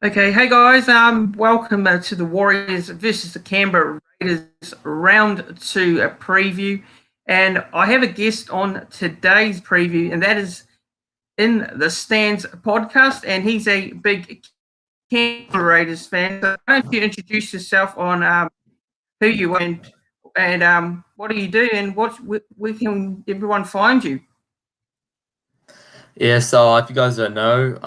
Okay, hey guys, welcome to the Warriors versus the Canberra Raiders round 2 preview. And I have a guest on today's preview, and that is In the Stands podcast, and he's a big Canberra Raiders fan. So why don't you introduce yourself on who you are and what do you do and where can everyone find you? Yeah, so if you guys don't know,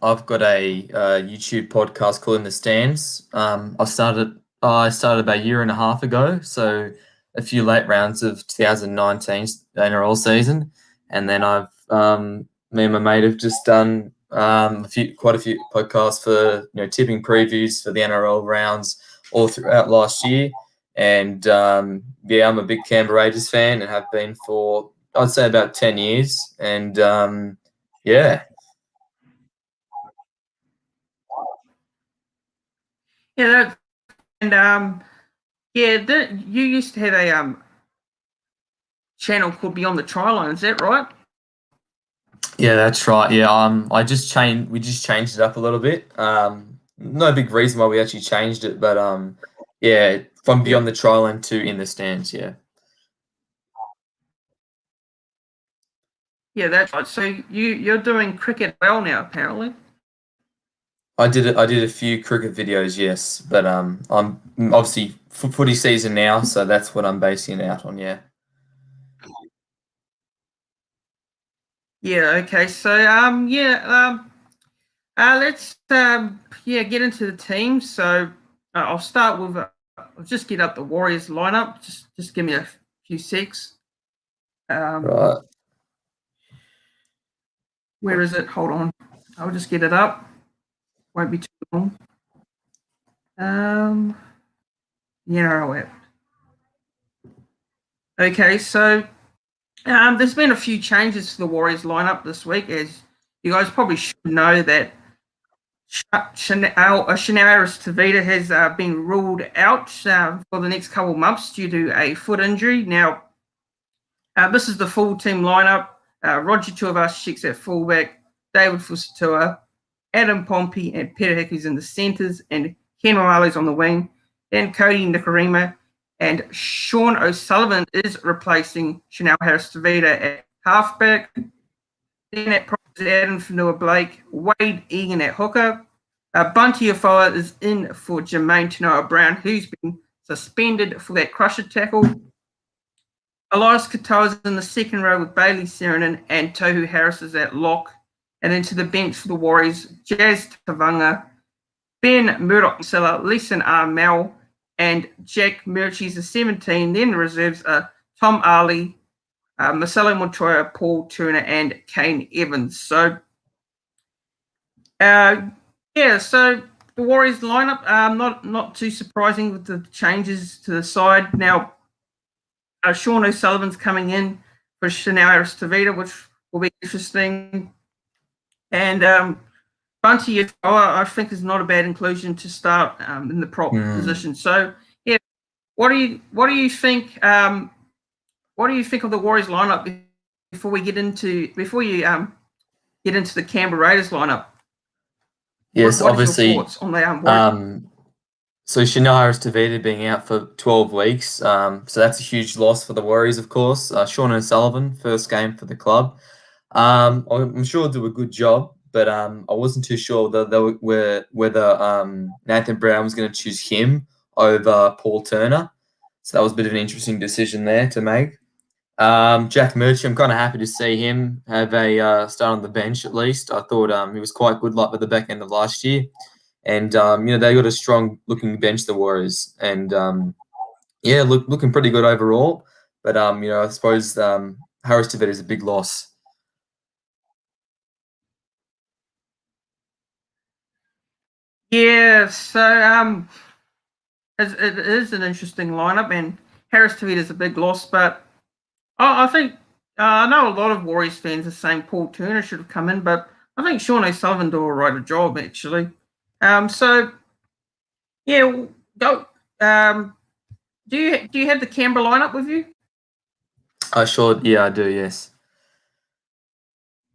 I've got a YouTube podcast called In the Stands. I started about a year and a half ago, so a few late rounds of 2019 NRL season, and then me and my mate have just done quite a few podcasts for tipping previews for the NRL rounds all throughout last year, and yeah, I'm a big Canberra Raiders fan and have been for I'd say about 10 years. And yeah. Yeah, you used to have a channel called Beyond the Try Line, is that right? Yeah, that's right. Yeah, we just changed it up a little bit. No big reason why we actually changed it, but yeah, from Yeah. Beyond the Try Line to In the Stands, yeah. Yeah, that's right. So you're doing cricket well now, apparently. I did a few cricket videos, yes, but I'm obviously footy season now, so that's what I'm basing it out on, yeah. Yeah. Okay. So let's get into the team. So I'll start with I'll just get up the Warriors lineup. Just give me a few secs. Right. Where is it? Hold on. I'll just get it up. Won't be too long. Yeah. Okay. So there's been a few changes to the Warriors lineup this week, as you guys probably should know that Shanaris Tavita has been ruled out for the next couple of months due to a foot injury. Now, this is the full team lineup. Roger Tuivasa-Sheck's at fullback, David Fusatua, Adam Pompey and Peter Hickey's in the centres, and Ken O'Malley's on the wing. Then Cody Nikorima and Sean O'Sullivan is replacing Chanel Harris-Tavita at halfback. Then at Adam Fanua-Blake, Wade Egan at hooker. Bunty Afoa is in for Jermaine Tanoa-Brown, who's been suspended for that crusher tackle. Elias Katoa is in the second row with Bailey Seranen and Tohu Harris is at lock. And then to the bench for the Warriors, Jazz Tavanga, Ben Murdoch-Silla, Leeson Armel, and Jack Murchie's the 17. Then the reserves are Tom Ali, Marcelo Montoya, Paul Turner, and Kane Evans. So, so the Warriors lineup, not too surprising with the changes to the side. Now, Sean O'Sullivan's coming in for Chanel Harris-Tavita, which will be interesting. And Bunty, I think, is not a bad inclusion to start in the prop position. So, yeah, what do you think? What do you think of the Warriors lineup before you get into the Canberra Raiders lineup? Yes, what obviously. Is your thoughts on that? So Chanel Harris-Tavita being out for 12 weeks, so that's a huge loss for the Warriors, of course. Sean O'Sullivan, first game for the club. I'm sure he'll do a good job, but I wasn't too sure whether Nathan Brown was going to choose him over Paul Turner. So that was a bit of an interesting decision there to make. Jack Murchie, I'm kind of happy to see him have a start on the bench at least. I thought he was quite good like at the back end of last year. And, they got a strong-looking bench, the Warriors. And, looking pretty good overall. But, I suppose Harris-Tavita is a big loss. Yeah, so it is an interesting lineup, and Harris-Tavita is a big loss, but I think I know a lot of Warriors fans are saying Paul Turner should have come in, but I think Sean O'Sullivan did a right job actually. So yeah, go. Do you have the Canberra lineup with you? Yeah, I do. Yes.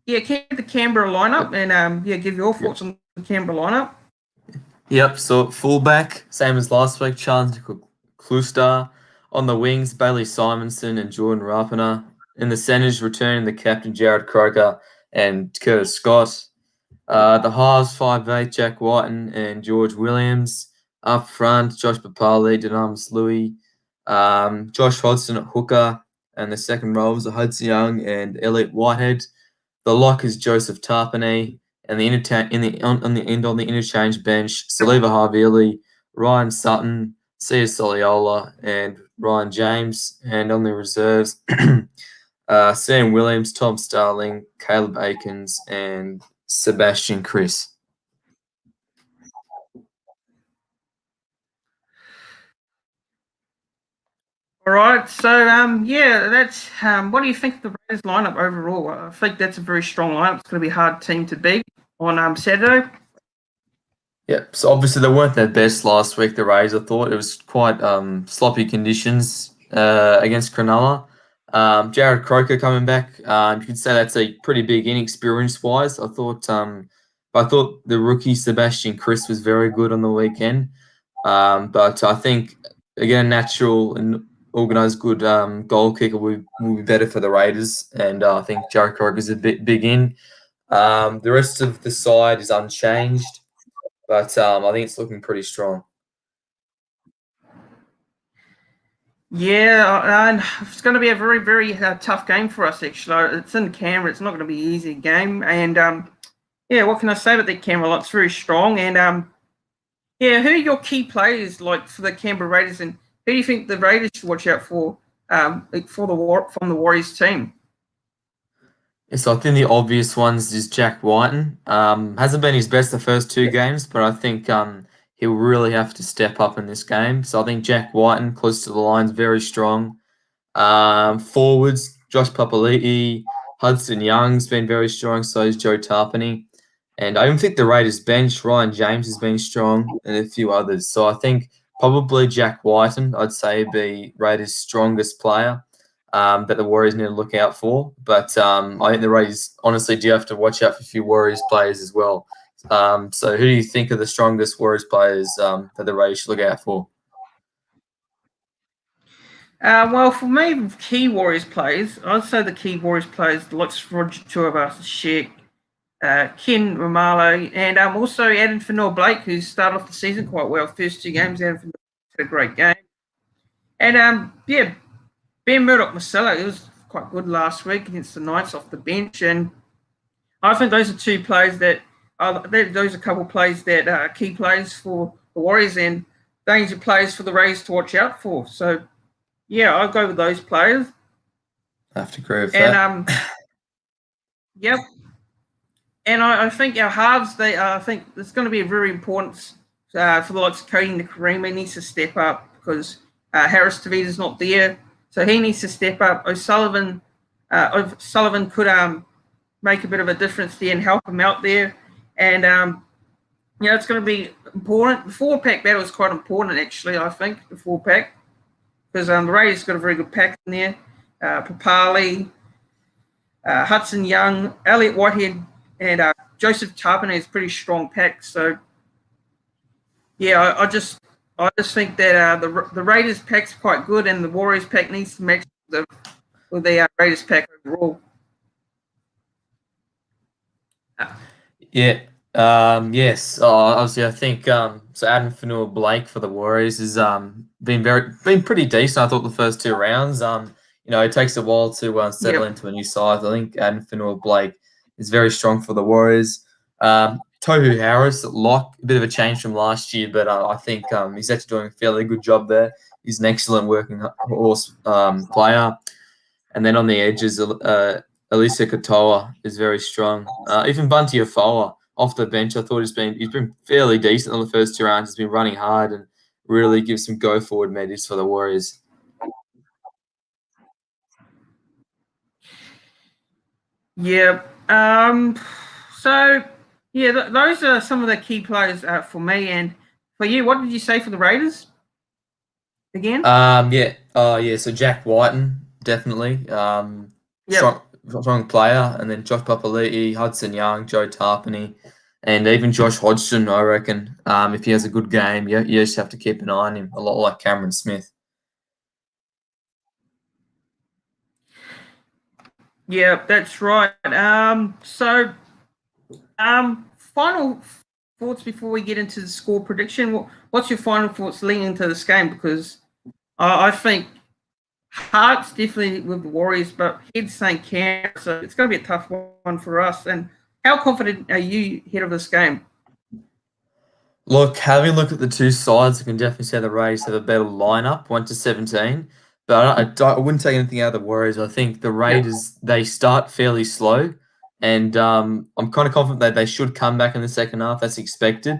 Yeah, keep the Canberra lineup and give your thoughts on the Canberra lineup. Yep, so fullback, same as last week, Charles Kluster. On the wings, Bailey Simonson and Jordan Rapana. In the centres, returning the captain, Jared Croker and Curtis Scott. The halves, 5'8", Jack Whiten and George Williams. Up front, Josh Papali, Dynamis Louis. Josh Hodgson at hooker. And the second rows are Hudson Young and Elliot Whitehead. The lock is Joseph Tarpanay, and on the interchange bench, Saliva Harvili, Ryan Sutton, Sia Soliola, and Ryan James, and on the reserves, Sam Williams, Tom Starling, Caleb Aikens, and Sebastian Chris. All right, so yeah, that's what do you think of the Raiders lineup overall? I think that's a very strong lineup. It's going to be a hard team to beat on Saturday. Yep. So obviously they weren't their best last week. The Rays, I thought it was quite sloppy conditions against Cronulla. Jared Croker coming back. You could say that's a pretty big inexperience wise. I thought the rookie Sebastian Chris was very good on the weekend. But I think again, natural and organised good goal kicker will be better for the Raiders, and I think Jared Croker is a bit big in. The rest of the side is unchanged. But I think it's looking pretty strong. Yeah, and it's going to be a very, very tough game for us, actually. It's in Canberra. It's not going to be an easy game. And, yeah, what can I say about the Canberra lot? It's very strong. And, yeah, who are your key players, like, for the Canberra Raiders? And who do you think the Raiders should watch out for from the Warriors team? So I think the obvious ones is Jack Whiten. Hasn't been his best the first two games, but I think he'll really have to step up in this game. So I think Jack Whiten, close to the line's very strong. Forwards, Josh Papali'i, Hudson Young's been very strong, so is Joe Tarpany. And I even think the Raiders bench, Ryan James has been strong, and a few others. So I think probably Jack Whiten, I'd say, be Raiders' strongest player that the Warriors need to look out for. But I think the Raiders, honestly, do have to watch out for a few Warriors players as well. So who do you think are the strongest Warriors players that the Raiders should look out for? Well, for me, key Warriors players, I'd say the key Warriors players, like Roger Tuivasa, Sheck, Ken Romalo, and also Adam Fanor-Blake, who started off the season quite well. First two games, Adam Fanor had a great game. And, yeah, Ben Murdoch-Masila, he was quite good last week against the Knights off the bench. And I think those are two players those are a couple of players that are key players for the Warriors and danger players for the Rays to watch out for. So, yeah, I'll go with those players. I have to agree with that. Yep. And I think our halves, I think it's going to be a very important for the likes of Cody Nikorima. He needs to step up because Harris Tavita's not there. So he needs to step up. O'Sullivan could make a bit of a difference there and help him out there. And, it's going to be important. The four-pack battle is quite important, actually, I think, the four-pack. Because the Raiders got a very good pack in there. Papali, Hudson Young, Elliot Whitehead, and Joseph Tarpany is a pretty strong pack. So, yeah, I just think that the Raiders pack's quite good, and the Warriors pack needs to match with the Raiders pack overall. Yeah. Yes. Obviously, I think so. Adam Fanor-Blake for the Warriors has been pretty decent. I thought the first two rounds. It takes a while to settle into a new side. I think Adam Fanor-Blake is very strong for the Warriors. Tohu Harris at lock, a bit of a change from last year, but I think he's actually doing a fairly good job there. He's an excellent working horse player. And then on the edges, Elisa Katoa is very strong. Even Bunty Afoa off the bench, I thought he's been fairly decent on the first two rounds. He's been running hard and really gives some go forward measures for the Warriors. Yeah. So yeah, those are some of the key players for me. And for you, what did you say for the Raiders again? Yeah. So Jack Whiten, definitely. Strong player, and then Josh Papali'i, Hudson Young, Joe Tarpany, And even Josh Hodgson, I reckon, if he has a good game, you just have to keep an eye on him, a lot like Cameron Smith. Yeah, that's right. Final thoughts before we get into the score prediction. What's your final thoughts leading into this game? Because I think heart's definitely with the Warriors, but head's saying Canberra, so it's going to be a tough one for us. And how confident are you ahead of this game? Look, having a look at the two sides, I can definitely say the Raiders have a better lineup, 1-17. But I wouldn't take anything out of the Warriors. I think the Raiders, they start fairly slow. And I'm kind of confident that they should come back in the second half. That's expected.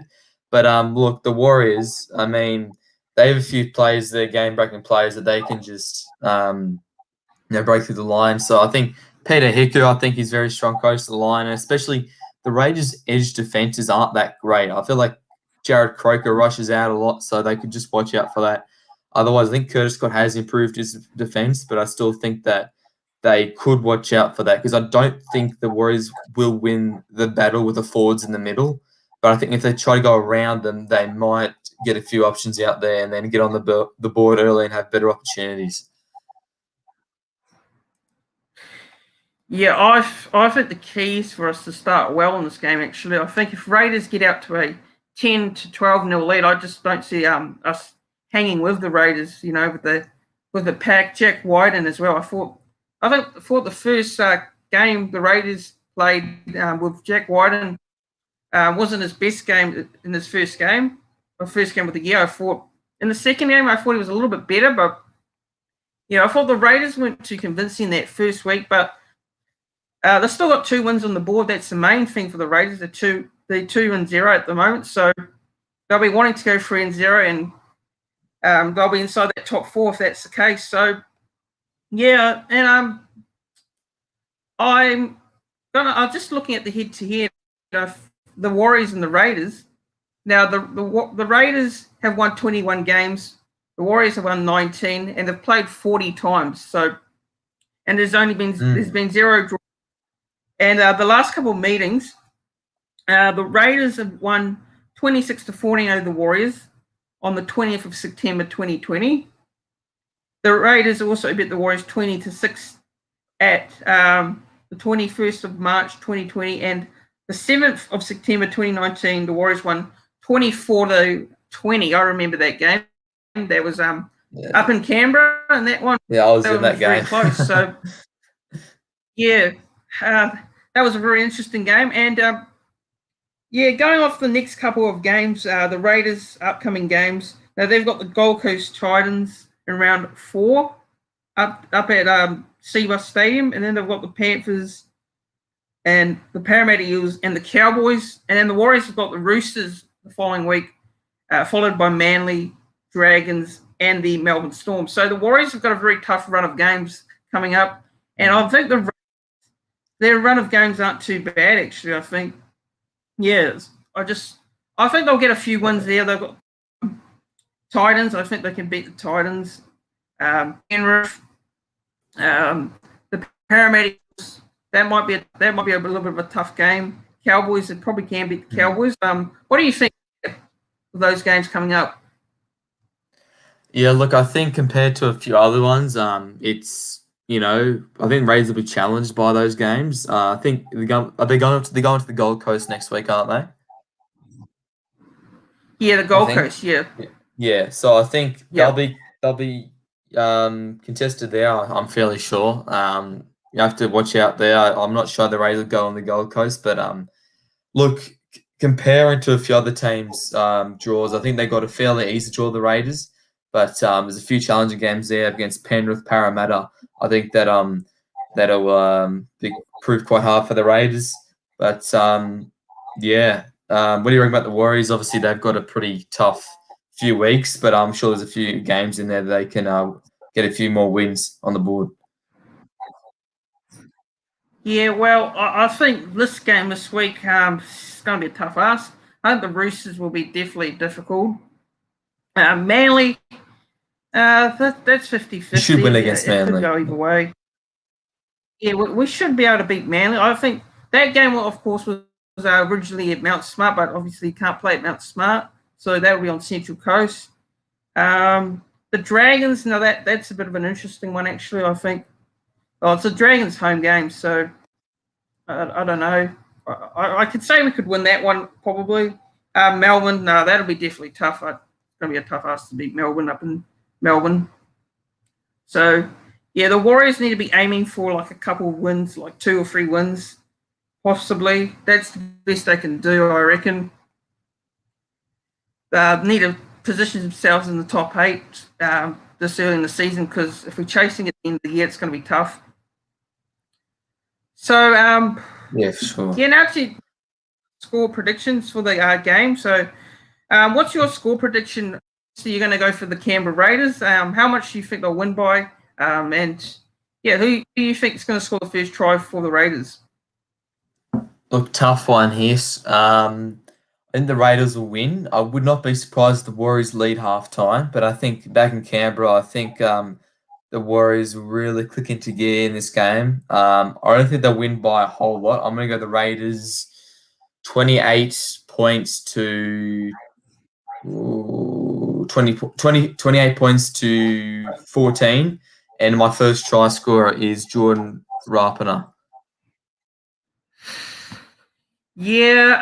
But look, the Warriors, I mean, they have a few players, they're game-breaking players that they can just break through the line. So I think Peter Hicker, I think he's very strong close to the line, and especially the Raiders' edge defenses aren't that great. I feel like Jared Croker rushes out a lot, so they could just watch out for that. Otherwise, I think Curtis Scott has improved his defense, but I still think that they could watch out for that because I don't think the Warriors will win the battle with the forwards in the middle. But I think if they try to go around them, they might get a few options out there and then get on the board early and have better opportunities. Yeah, I think the key is for us to start well in this game. Actually, I think if Raiders get out to a 10 to 12-0 lead, I just don't see us hanging with the Raiders. You know, with the pack, Jack Wyden as well. I think the first game the Raiders played with Jack Wyden wasn't his best game in his first game of the year. I thought in the second game I thought he was a little bit better, but I thought the Raiders weren't too convincing that first week, but they've still got 2 wins on the board. That's the main thing for the Raiders. They're 2-0 at the moment, so they'll be wanting to go 3-0, and they'll be inside that top 4 if that's the case. So yeah, and I'm just looking at the head-to-head, the Warriors and the Raiders. Now the Raiders have won 21 games. The Warriors have won 19, and they've played 40 times. So, and there's been 0 draws. And the last couple of meetings, the Raiders have won 26-14 over the Warriors on the 20th of September 2020. The Raiders also beat the Warriors 20-6 at the 21st of March 2020, and the 7th of September 2019, the Warriors won 24-20. I remember that game. That was up in Canberra, and that one. Yeah, I was in that game. Very close. So yeah, that was a very interesting game. And going off the next couple of games, the Raiders' upcoming games. Now they've got the Gold Coast Titans in round 4 up at Seabus Stadium, and then they've got the Panthers and the Parramatta Eels and the Cowboys, and then the Warriors have got the Roosters the following week, followed by Manly, Dragons, and the Melbourne Storm. So the Warriors have got a very tough run of games coming up, and I think their run of games aren't too bad, actually. I think, I think they'll get a few wins there. They've got Titans. I think they can beat the Titans. Penrith, the Parramatta, that might be a little bit of a tough game. Cowboys, they probably can beat the Cowboys. What do you think of those games coming up? Yeah, look, I think compared to a few other ones, it's I think Raiders will be challenged by those games. I think they're going to the Gold Coast next week, aren't they? Yeah, the Gold Coast. Yeah. Yeah, so I think they'll be contested there. I'm fairly sure. You have to watch out there. I'm not sure the Raiders will go on the Gold Coast, but look, comparing to a few other teams' draws, I think they got a fairly easy draw, the Raiders. But there's a few challenging games there against Penrith, Parramatta. I think that'll prove quite hard for the Raiders. But what do you reckon about the Warriors? Obviously, they've got a pretty tough few weeks, but I'm sure there's a few games in there that they can get a few more wins on the board. Yeah, well, I think this game this week is going to be a tough ask. I think the Roosters will be definitely difficult. Manly, that's 50-50. You should win against Manly. It could go either way. Yeah, we should be able to beat Manly. I think that game, of course, was originally at Mount Smart, but obviously can't play at Mount Smart, so that will be on Central Coast. The Dragons, now that's a bit of an interesting one, actually, I think. Oh, it's a Dragons home game, so I don't know. I could say we could win that one, probably. Melbourne, no, that'll be definitely tough. It's going to be a tough ask to beat Melbourne up in Melbourne. So, yeah, the Warriors need to be aiming for like a couple of wins, like 2 or 3 wins, possibly. That's the best they can do, I reckon. Need to position themselves in the top 8 this early in the season, because if we're chasing at the end of the year, it's going to be tough. So, yeah, for sure. Yeah, now to score predictions for the game. So, what's your score prediction? So you're going to go for the Canberra Raiders. How much do you think they'll win by? And yeah, who do you think is going to score the first try for the Raiders? Look, tough one here. I think the Raiders will win. I would not be surprised if the Warriors lead half-time, but I think back in Canberra, I think the Warriors will really click into gear in this game. I don't think they'll win by a whole lot. I'm going to go the Raiders 28 points to 28 points to 14, and my first try scorer is Jordan Rapana. Yeah,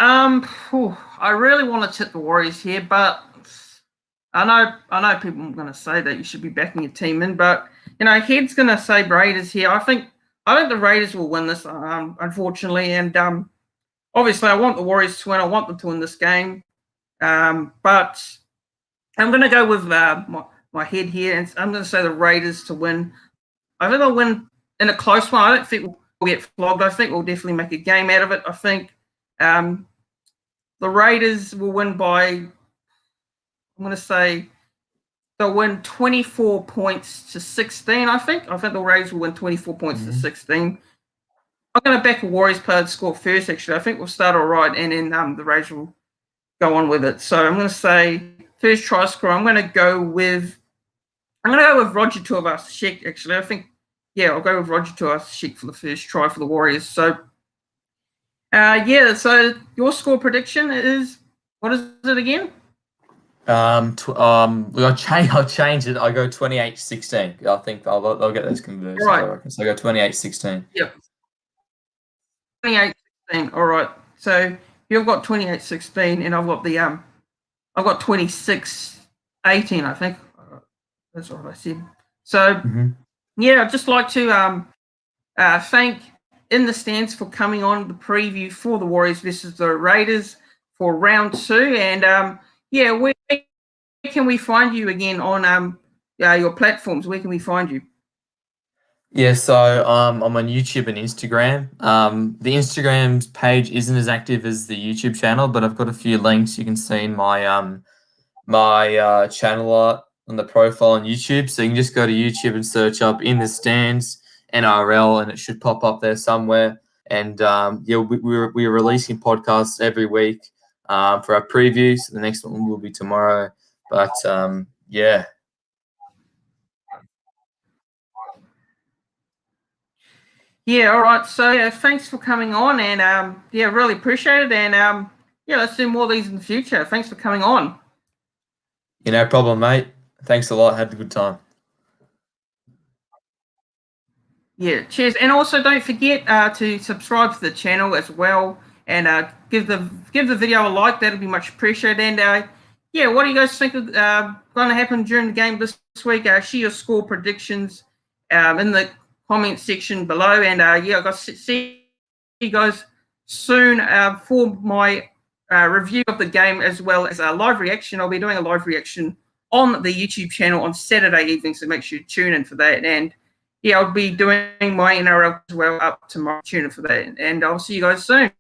I really want to tip the Warriors here, but I know people are going to say that you should be backing your team in, but head's going to say Raiders here. I think the Raiders will win this, unfortunately, and obviously I want the Warriors to win. I want them to win this game, but I'm going to go with my head here, and I'm going to say the Raiders to win. I think they'll win in a close one. I don't think we'll get flogged. I think we'll definitely make a game out of it. I think the Raiders will win by, I'm going to say they'll win 24 points to 16, I think. I think the Raiders will win 24 points to 16. I'm going to back a Warriors player to score first, actually. I think we'll start all right, and then the Raiders will go on with it. So I'm going to say first try scorer, I'm going to go with Roger Tuivasa-Sheck, actually. I think, yeah, I'll go with Roger Tuivasa-Sheck for the first try for the Warriors. So, so your score prediction is, what is it again? I'll change it. I go 28-16. I think they'll get those conversions. Right. I reckon. So I go 28-16. Yep. 28-16. All right. So you've got 28-16, and I've got 26-18. I think that's what I said. So yeah, I'd just like to thank In the Stands for coming on the preview for the Warriors versus the Raiders for round 2, and where can we find you again on your platforms? Where can we find you? Yeah, so I'm on YouTube and Instagram. The Instagram's page isn't as active as the YouTube channel, but I've got a few links you can see in my my channel art on the profile on YouTube. So you can just go to YouTube and search up In the Stands NRL, and it should pop up there somewhere. And we're releasing podcasts every week for our previews. The next one will be tomorrow. But yeah. Yeah, all right. So thanks for coming on, and really appreciate it. And let's do more of these in the future. Thanks for coming on. No problem, mate. Thanks a lot. Had a good time. Yeah, cheers. And also don't forget to subscribe to the channel as well, and give the video a like. That'll be much appreciated. And what do you guys think is going to happen during the game this week? Share your score predictions in the comment section below. And I've got to see you guys soon for my review of the game, as well as a live reaction. I'll be doing a live reaction on the YouTube channel on Saturday evening, so make sure you tune in for that. And I'll be doing my NRL as well up tomorrow. Tune in for that, and I'll see you guys soon.